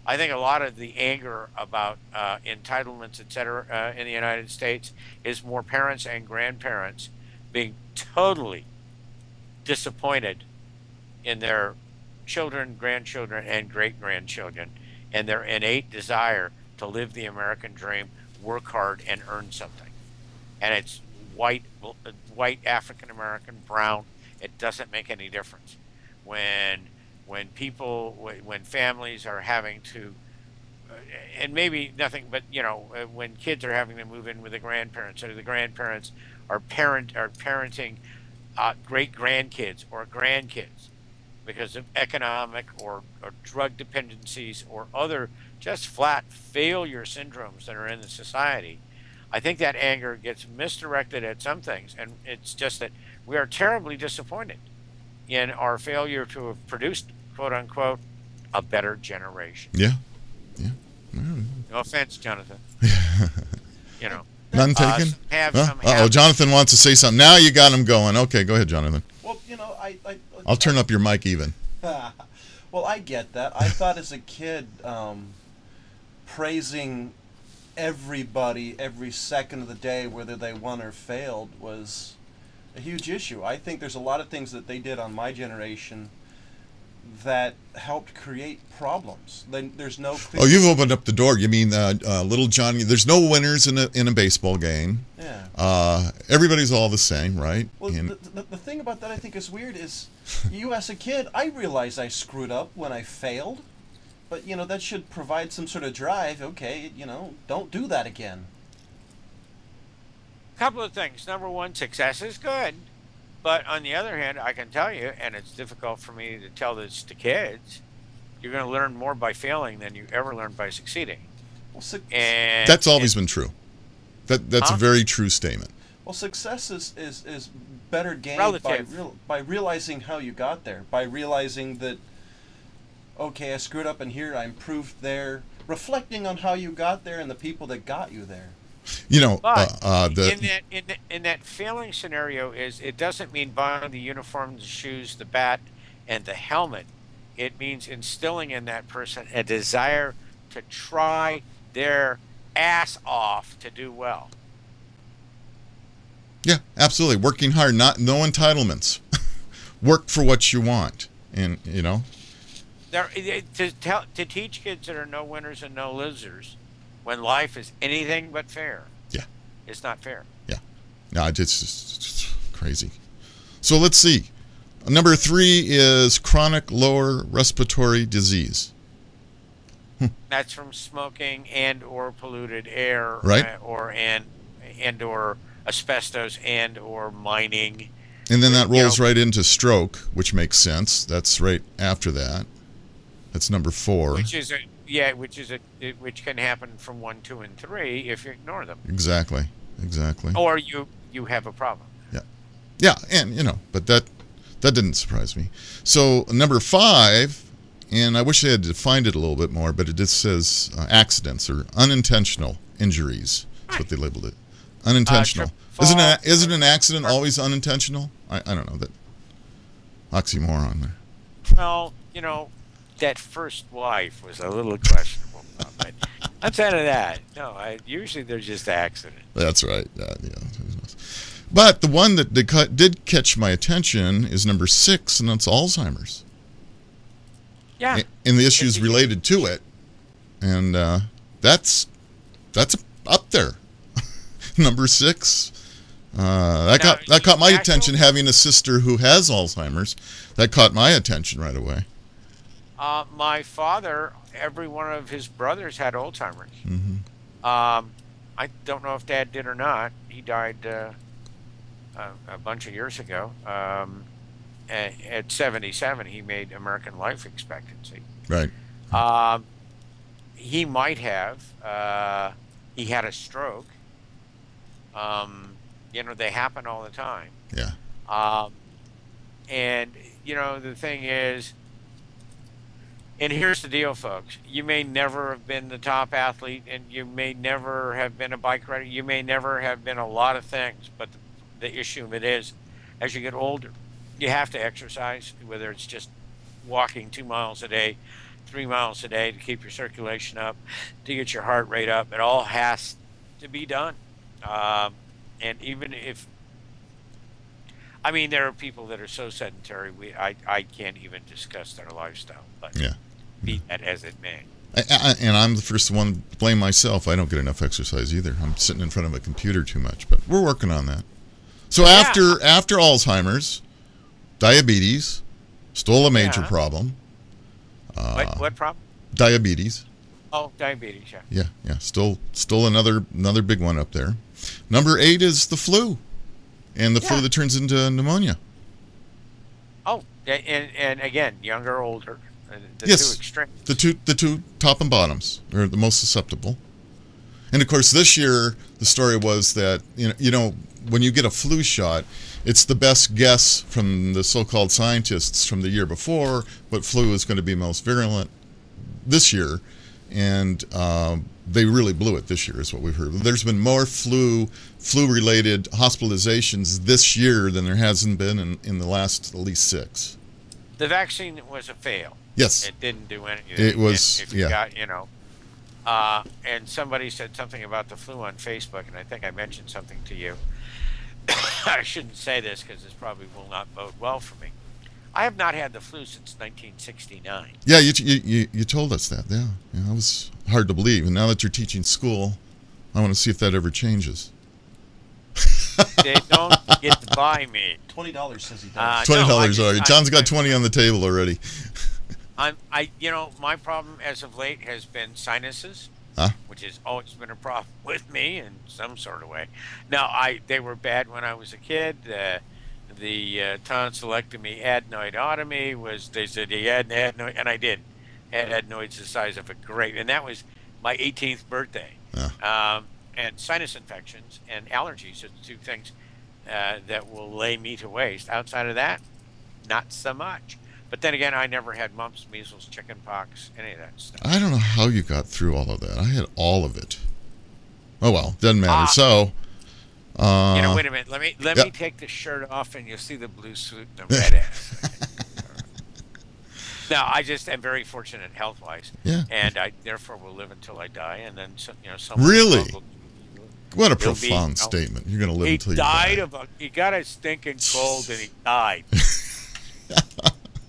I think a lot of the anger about entitlements, et cetera, in the United States is more parents and grandparents being totally disappointed in their children, grandchildren, and great-grandchildren, and their innate desire to live the American dream, work hard, and earn something. And it's white, African-American, brown. It doesn't make any difference. when families are having to, and maybe nothing, but when kids are having to move in with the grandparents, or the grandparents are parenting great grandkids or grandkids because of economic or drug dependencies or other just flat failure syndromes that are in the society. I think that anger gets misdirected at some things, and it's just that we are terribly disappointed in our failure to have produced, quote unquote, a better generation. Yeah. No offense, Jonathan. None taken? Jonathan wants to say something. Now you got him going. Okay, go ahead, Jonathan. Well, I'll turn up your mic even. Well, I get that. I thought as a kid, praising everybody every second of the day, whether they won or failed, was a huge issue. I think there's a lot of things that they did on my generation that helped create problems. There's no clear... Oh, you've opened up the door. You mean little Johnny? There's no winners in a baseball game. Yeah. Everybody's all the same, right? Well, the thing about that I think is weird is, you as a kid, I realized I screwed up when I failed, but that should provide some sort of drive. Okay, don't do that again. A couple of things. Number one, success is good. But on the other hand, I can tell you, and it's difficult for me to tell this to kids, you're going to learn more by failing than you ever learned by succeeding. Well, and that's always been true. That's a very true statement. Well, success is better gained by realizing how you got there, by realizing that, okay, I screwed up in here, I improved there, reflecting on how you got there and the people that got you there. But in that failing scenario, it doesn't mean buying the uniform, the shoes, the bat, and the helmet. It means instilling in that person a desire to try their ass off to do well. Yeah, absolutely. Working hard, no entitlements. Work for what you want, and to teach kids that are no winners and no losers, when life is anything but fair. Yeah. It's not fair. Yeah. No, it's just crazy. So let's see. Number 3 is chronic lower respiratory disease. That's from smoking and or polluted air, right? Or asbestos and or mining. And then that rolls right into stroke, which makes sense. That's right after that. That's number 4. Which can happen from 1, 2, and 3 if you ignore them. Exactly. Or you have a problem. Yeah, and but that didn't surprise me. So number 5, and I wish I had defined it a little bit more, but it just says accidents or unintentional injuries. That's what they labeled it. Unintentional. Isn't an accident always unintentional? I don't know, that oxymoron there. Well, that first wife was a little questionable, but outside of that, no. Usually they're just accidents. That's right. But the one that did catch my attention is number 6, and that's Alzheimer's. Yeah. And the issues related to it, and that's up there. Number 6. That caught my attention. Having a sister who has Alzheimer's, that caught my attention right away. My father, every one of his brothers had Alzheimer's. Mm-hmm. I don't know if Dad did or not. He died a bunch of years ago. At 77, he made American life expectancy. Right. He might have. He had a stroke. They happen all the time. Yeah. And the thing is, and here's the deal, folks. You may never have been the top athlete, and you may never have been a bike rider. You may never have been a lot of things, but the issue of it is, as you get older, you have to exercise, whether it's just walking 2 miles a day, 3 miles a day to keep your circulation up, to get your heart rate up. It all has to be done. And even if, there are people that are so sedentary, I can't even discuss their lifestyle, but be that as it may. And I'm the first one to blame myself. I don't get enough exercise either. I'm sitting in front of a computer too much, but we're working on that. So after Alzheimer's, diabetes, Still a major Yeah. problem. What problem? Diabetes. Oh, diabetes. Yeah. Yeah. Still another big one up there. Number 8 is the flu, and the flu Yeah. that turns into pneumonia. Oh, and again, younger, older. The Yes. two extremes. The two top and bottoms are the most susceptible. And of course, this year the story was that you know when you get a flu shot, it's the best guess from the so-called scientists from the year before what flu is going to be most virulent this year, and they really blew it this year, is what we've heard. There's been more flu-related hospitalizations this year than there hasn't been in the last at least 6. The vaccine was a fail. Yes. It didn't do anything. It was, If you yeah. got, and somebody said something about the flu on Facebook, and I think I mentioned something to you. I shouldn't say this because this probably will not bode well for me. I have not had the flu since 1969. Yeah, you told us that. Yeah, that was hard to believe. And now that you're teaching school, I want to see if that ever changes. They don't get to buy me. $20 says he does. $20 no, already. John's got 20 on the table already. My problem as of late has been sinuses, Huh? which has always been a problem with me in some sort of way. Now, they were bad when I was a kid. The tonsillectomy adenoidotomy was, they said you had an adenoid, and I did. Had adenoids the size of a grape, and that was my 18th birthday. And sinus infections and allergies are the two things that will lay me to waste. Outside of that, not so much. But then again, I never had mumps, measles, chicken pox, any of that stuff. I don't know how you got through all of that. I had all of it. Oh well, doesn't matter. So, wait a minute. Let me take the shirt off, and you'll see the blue suit and the red ass. No, I just am very fortunate health-wise, and I therefore will live until I die, and then someone Really? will- What a He'll be- profound statement. You're going to live He until you died die. he got a stinking cold and he died.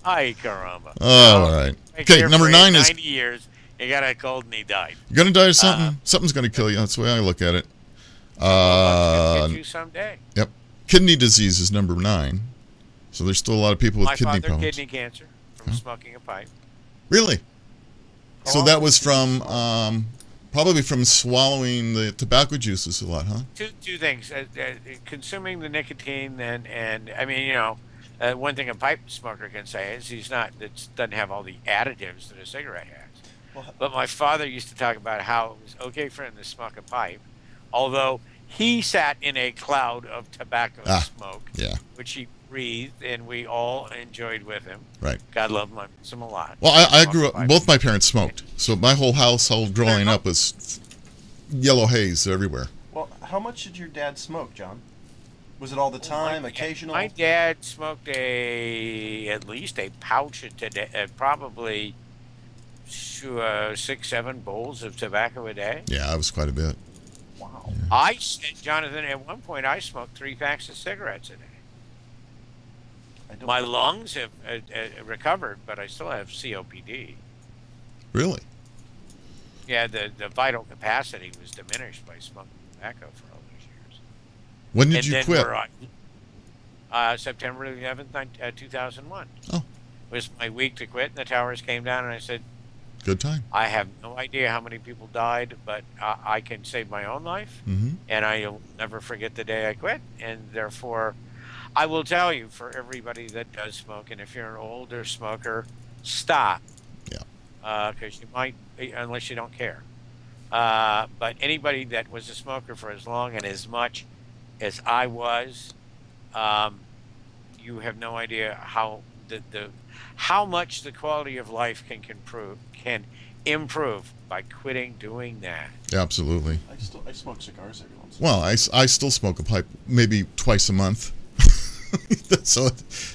Ay caramba. Oh, all right. Okay, number 9 is 90 years. He got a cold and he died. you're going to die of something. Something's going to kill you. That's the way I look at it. Get you someday. Yep. Kidney disease is number 9. So there's still a lot of people with My kidney father problems. kidney cancer from smoking a pipe. Really? So Oh, that was from probably from swallowing the tobacco juices a lot, huh? Two things: consuming the nicotine, and I mean, one thing a pipe smoker can say is it doesn't have all the additives that a cigarette has. But my father used to talk about how it was okay for him to smoke a pipe, although he sat in a cloud of tobacco smoke, Yeah. which he breathed, and we all enjoyed with him. Right. God love him, I miss him a lot. Well, I Smoked grew a up. pipe. Both my parents smoked, so my whole household growing up was yellow haze everywhere. Well, how much did your dad smoke, John? Was it all the time, occasional? My dad smoked at least a pouch a day, probably 6-7 bowls of tobacco a day. Yeah, it was quite a bit. Wow. Jonathan, at one point I smoked 3 packs of cigarettes a day. I don't My lungs have recovered, but I still have COPD. Really? Yeah, the vital capacity was diminished by smoking tobacco for all those years. When did And you then quit? we're on, September 11th, 2001. Oh. Was my week to quit, and the towers came down, and I said, Good time. I have no idea how many people died, but I can save my own life, Mm-hmm. and I'll never forget the day I quit, and therefore, I will tell you, for everybody that does smoke, and if you're an older smoker, stop. Yeah. Because you might, unless you don't care. But anybody that was a smoker for as long and as much as I was, you have no idea how how much the quality of life can improve by quitting doing that. Absolutely. I smoke cigars every once. Well, I still smoke a pipe maybe twice a month, so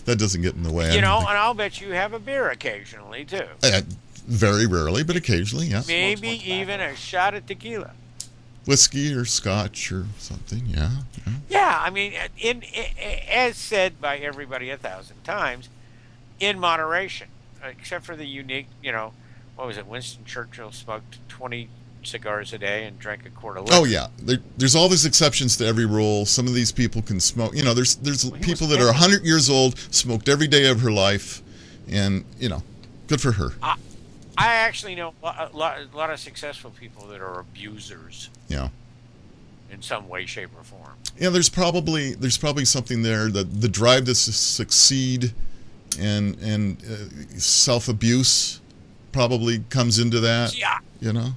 that doesn't get in the way. I And don't think. I'll bet you have a beer occasionally too. Very rarely, but occasionally, yeah. Maybe more tobacco. even a shot of tequila. Whiskey or scotch or something, yeah. Yeah, I mean, as said by everybody 1,000 times, in moderation, except for the unique, what was it? Winston Churchill smoked 20 cigars a day and drank a quart of liquor. Oh yeah, there's all these exceptions to every rule. Some of these people can smoke. There's people that are 100 years old, smoked every day of her life, And, good for her. I actually know a lot of successful people that are abusers. Yeah. In some way, shape, or form. Yeah, there's probably something there, that the drive to succeed and self-abuse probably comes into that. Yeah.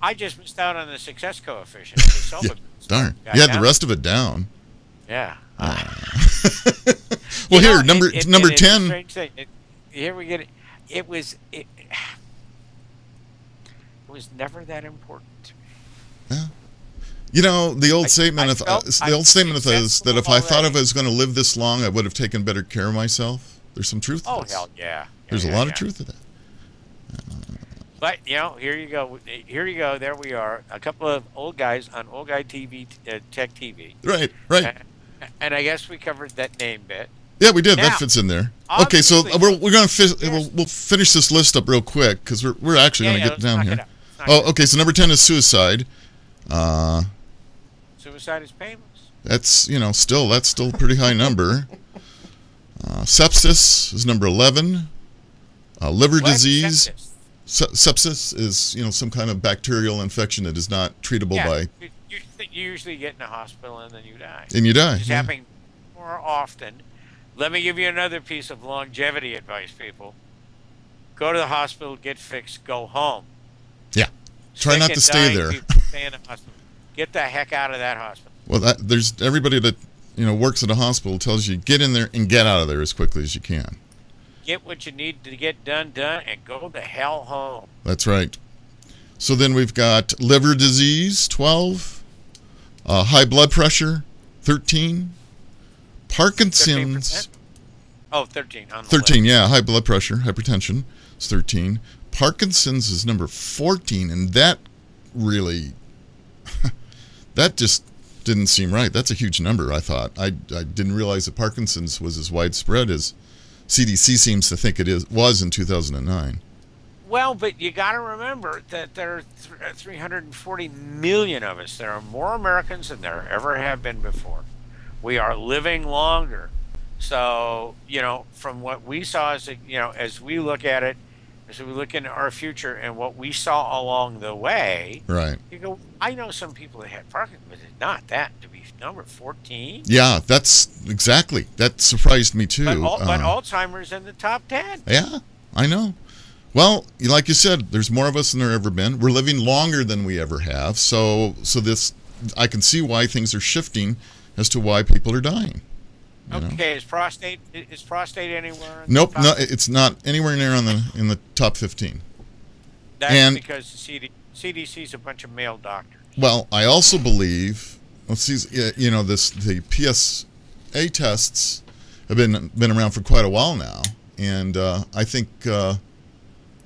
I just missed out on the success coefficient. The self-abuse. Darn. You had the rest of it down. Yeah. Well, here, number 10. Here we get it. It was never that important to me. Yeah. The old statement is that if I thought I was going to live this long, I would have taken better care of myself. There's some truth to this. Oh, hell yeah. There's a lot of truth to that. But, here you go. Here you go. There we are. A couple of old guys on Old Guy TV, Tech TV. Right. And I guess we covered that name bit. Yeah, we did. That fits in there. Okay, so we're going to we'll finish this list up real quick because we're actually going to get down here. Okay. So number 10 is suicide. Suicide is painless. That's still a pretty high number. Sepsis is number 11. Liver disease. Sepsis is some kind of bacterial infection that is not treatable by. You usually get in a hospital and then you die. And you die. It's happening more often. Let me give you another piece of longevity advice, people. Go to the hospital, get fixed, go home. Yeah. Try not to stay there. Stay in the hospital. Get the heck out of that hospital. Well, there's everybody that works at a hospital tells you get in there and get out of there as quickly as you can. Get what you need to get done, and go the hell home. That's right. So then we've got liver disease, 12. High blood pressure, 13. Parkinson's. 13%? Oh, 13. 13, yeah. High blood pressure, hypertension is 13. Parkinson's is number 14, and that really, that just didn't seem right. That's a huge number, I thought. I didn't realize that Parkinson's was as widespread as CDC seems to think it was in 2009. Well, but you got to remember that there are 340 million of us. There are more Americans than there ever have been before. We are living longer. So, from what we saw as we look at it, as we look into our future and what we saw along the way, right? You go, I know some people that had Parkinson's, but it's not that to be number 14. Yeah, that surprised me too. But Alzheimer's in the top 10. Yeah, I know. Well, like you said, there's more of us than there ever been. We're living longer than we ever have. So this, I can see why things are shifting as to why people are dying. Okay, is prostate anywhere? Nope, no, it's not anywhere near in the top 15. That's because the CDC's a bunch of male doctors. Well, I also believe, the PSA tests have been around for quite a while now, and I think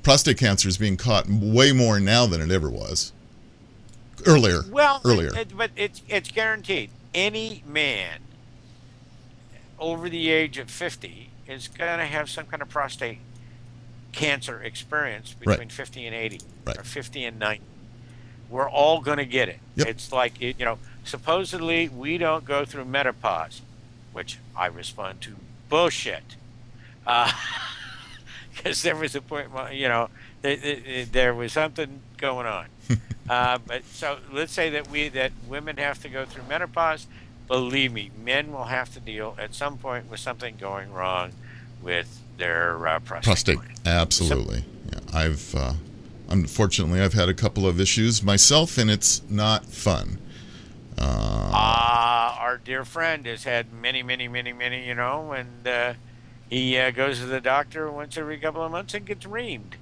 prostate cancer is being caught way more now than it ever was. Earlier. But it's guaranteed. Any man over the age of 50 is going to have some kind of prostate cancer experience between 50 and 80, or 50 and 90. We're all going to get it. Yep. It's like, supposedly we don't go through menopause, which I respond to bullshit. Because there was a point, there was something going on. But so let's say that women have to go through menopause. Believe me, men will have to deal at some point with something going wrong with their prostate. Absolutely. Yeah, unfortunately I've had a couple of issues myself, and it's not fun. Our dear friend has had many, and he goes to the doctor once every couple of months and gets reamed.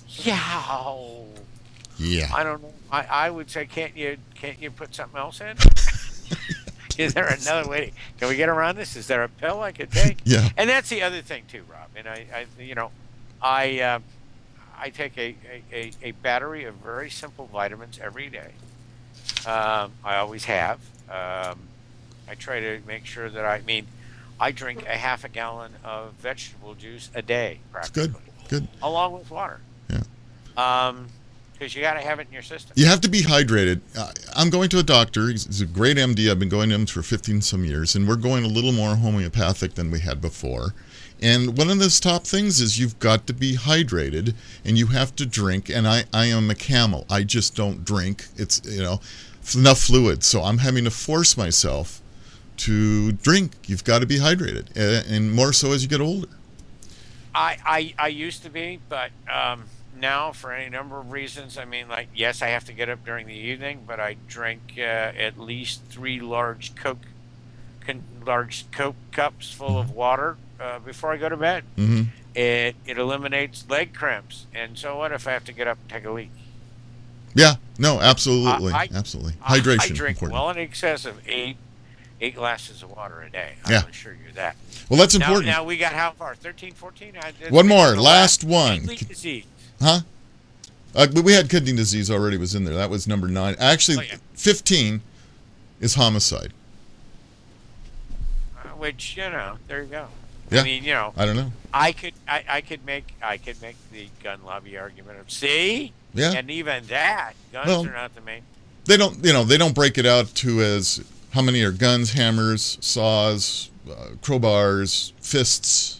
Yeah. I don't know. I would say, can't you put something else in? Is there another way? Can we get around this? Is there a pill I could take? Yeah. And that's the other thing too, Rob. And I take a battery of very simple vitamins every day. I always have. I try to make sure that I drink a half a gallon of vegetable juice a day, practically. That's good. Along with water. Yeah. Because you got to have it in your system. You have to be hydrated. I'm going to a doctor. He's a great MD. I've been going to him for 15 some years, and we're going a little more homeopathic than we had before. And one of those top things is you've got to be hydrated, and you have to drink. And I am a camel. I just don't drink. It's, enough fluid. So I'm having to force myself to drink. You've got to be hydrated, and more so as you get older. I used to be, but now for any number of reasons, I mean, like, yes, I have to get up during the evening, but I drink at least 3 large Coke cups full of water before I go to bed. Mm-hmm. It eliminates leg cramps. And so what if I have to get up and take a leak? Yeah, no, absolutely, absolutely. Hydration. I drink important. well in excess of 8 glasses of wash a day. I Yeah. can assure you that. Well, that's important. Now we got how far? 13, 14? One more, last one. Kidney disease. Huh? But we had kidney disease already was in there. That was number 9. Actually, 15 is homicide. Which, there you go. Yeah. I mean, I don't know. I could make the gun lobby argument of, see? Yeah. And even that, guns are not the main. They don't break it out to as how many are guns, hammers, saws, crowbars, fists.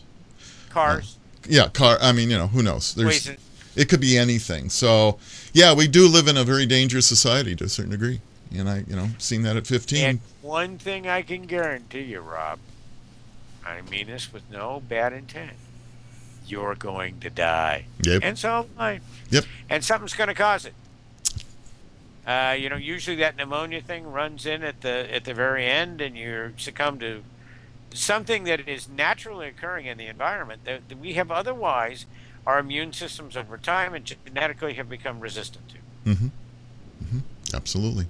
Cars. I mean, who knows? Poison. It could be anything. So, yeah, we do live in a very dangerous society to a certain degree. And I, seen that at 15. And one thing I can guarantee you, Rob, I mean this with no bad intent. You're going to die. Yep. And so am I. Yep. And something's going to cause it. Usually that pneumonia thing runs in at the very end, and you succumb to something that is naturally occurring in the environment that we have otherwise our immune systems over time and genetically have become resistant to. Mm-hmm. Mm-hmm. Absolutely.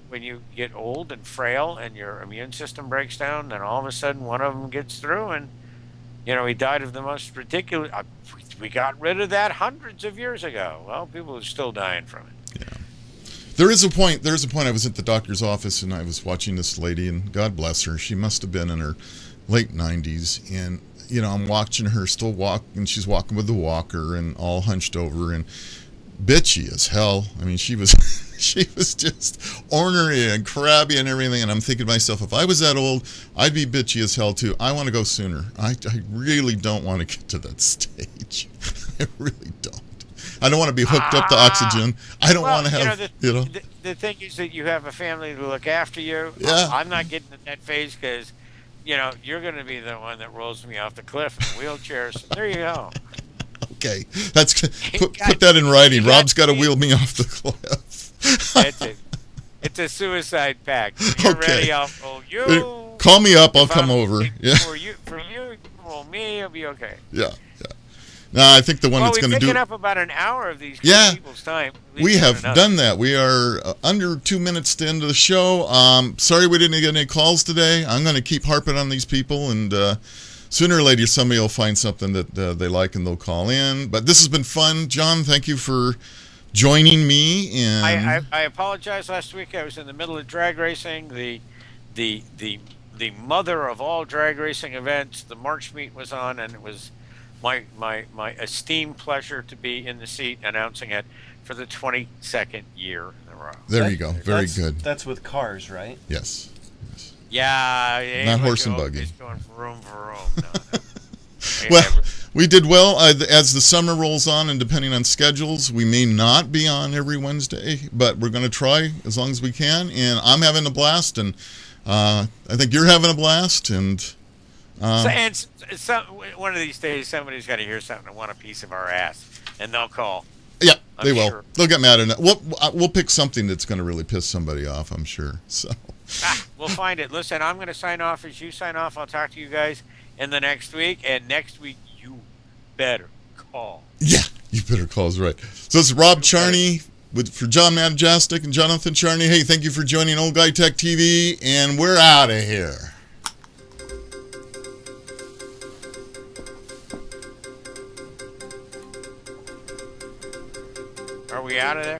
When you get old and frail and your immune system breaks down, then all of a sudden one of them gets through, and he died of the most ridiculous. We got rid of that hundreds of years ago. Well, people are still dying from it. Yeah. There's a point. I was at the doctor's office and I was watching this lady, and God bless her, she must have been in her late 90s, and I'm watching her still walk, and she's walking with the walker and all hunched over and bitchy as hell. I mean, she was just ornery and crabby and everything, and I'm thinking to myself, if I was that old, I'd be bitchy as hell too. I want to go sooner. I really don't want to get to that stage. I really don't. I don't want to be hooked up to oxygen. I don't want to have, The thing is that you have a family to look after you. Yeah. I'm not getting to that phase because, you're going to be the one that rolls me off the cliff in wheelchairs. There you go. Okay. Put that in writing. Rob's got to wheel me off the cliff. It's a suicide pact. When you're ready, I'll roll you. Call me up. I'll come over. Yeah. For you, roll me. It'll be okay. Yeah. No, I think the one that's going to do. We've taken up about an hour of these people's time. We have done that. We are under 2 minutes to end of the show. Sorry we didn't get any calls today. I'm going to keep harping on these people, and sooner or later somebody will find something that they like and they'll call in. But this has been fun. John, thank you for joining me. And I apologize. Last week I was in the middle of drag racing. The mother of all drag racing events, the March meet was on, and it was my esteemed pleasure to be in the seat announcing it for the 22nd year in a row. There you go. Very good. That's with cars, right? Yes. Yeah. Not horse and buggy. It's going from room. No. Well, we did well. As the summer rolls on, and depending on schedules, we may not be on every Wednesday, but we're going to try as long as we can. And I'm having a blast, and I think you're having a blast. And one of these days, somebody's got to hear something and want a piece of our ass, and they'll call. Yeah, they will. Sure. They'll get mad at it. We'll pick something that's going to really piss somebody off, I'm sure. So we'll find it. Listen, I'm going to sign off as you sign off. I'll talk to you guys in the next week, and next week you better call. Yeah, you better call is right. So it's Rob Charney for John Majestic and Jonathan Charney. Hey, thank you for joining Old Guy Tech TV, and we're out of here. Are we out of there?